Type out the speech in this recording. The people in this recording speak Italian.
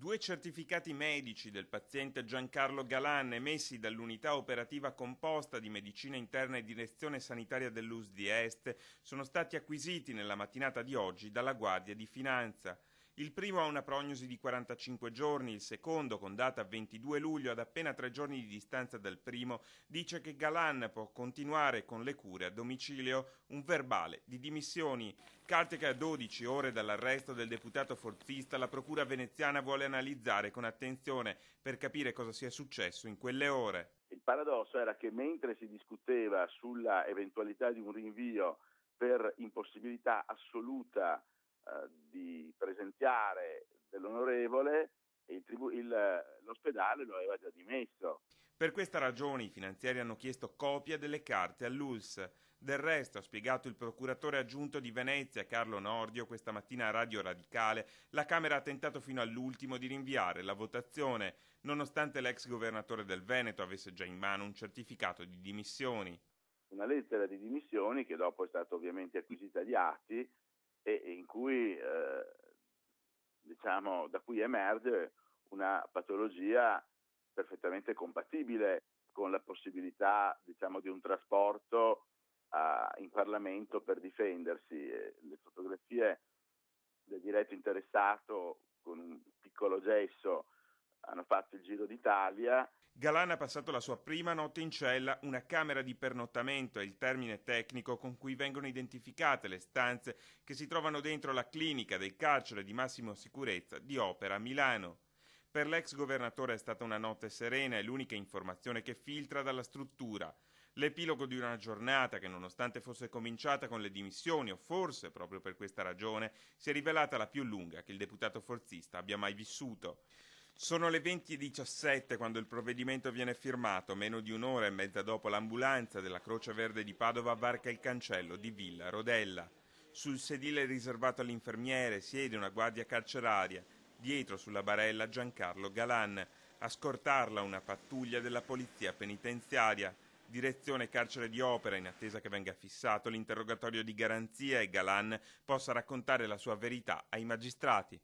Due certificati medici del paziente Giancarlo Galan emessi dall'unità operativa composta di medicina interna e direzione sanitaria dell'USL di Est sono stati acquisiti nella mattinata di oggi dalla Guardia di Finanza. Il primo ha una prognosi di 45 giorni, il secondo, con data 22 luglio, ad appena 3 giorni di distanza dal primo, dice che Galan può continuare con le cure a domicilio, un verbale di dimissioni. Carte che a 12 ore dall'arresto del deputato forzista la procura veneziana vuole analizzare con attenzione per capire cosa sia successo in quelle ore. Il paradosso era che mentre si discuteva sulla eventualità di un rinvio per impossibilità assoluta di presenziare dell'onorevole, l'ospedale lo aveva già dimesso. Per questa ragione i finanziari hanno chiesto copia delle carte all'ULSS. Del resto, ha spiegato il procuratore aggiunto di Venezia, Carlo Nordio, questa mattina a Radio Radicale, la Camera ha tentato fino all'ultimo di rinviare la votazione, nonostante l'ex governatore del Veneto avesse già in mano un certificato di dimissioni. Una lettera di dimissioni che dopo è stata ovviamente acquisita agli atti e in cui da cui emerge una patologia perfettamente compatibile con la possibilità di un trasporto in Parlamento per difendersi. Le fotografie del diretto interessato con un piccolo gesso hanno fatto il giro d'Italia. Galan ha passato la sua prima notte in cella, una camera di pernottamento è il termine tecnico con cui vengono identificate le stanze che si trovano dentro la clinica del carcere di massima sicurezza di Opera a Milano. Per l'ex governatore è stata una notte serena, è l'unica informazione che filtra dalla struttura. L'epilogo di una giornata che, nonostante fosse cominciata con le dimissioni, o forse proprio per questa ragione, si è rivelata la più lunga che il deputato forzista abbia mai vissuto. Sono le 20:17 quando il provvedimento viene firmato, meno di un'ora e mezza dopo l'ambulanza della Croce Verde di Padova varca il cancello di Villa Rodella. Sul sedile riservato all'infermiere siede una guardia carceraria, dietro sulla barella Giancarlo Galan, a scortarla una pattuglia della polizia penitenziaria. Direzione carcere di Opera in attesa che venga fissato l'interrogatorio di garanzia e Galan possa raccontare la sua verità ai magistrati.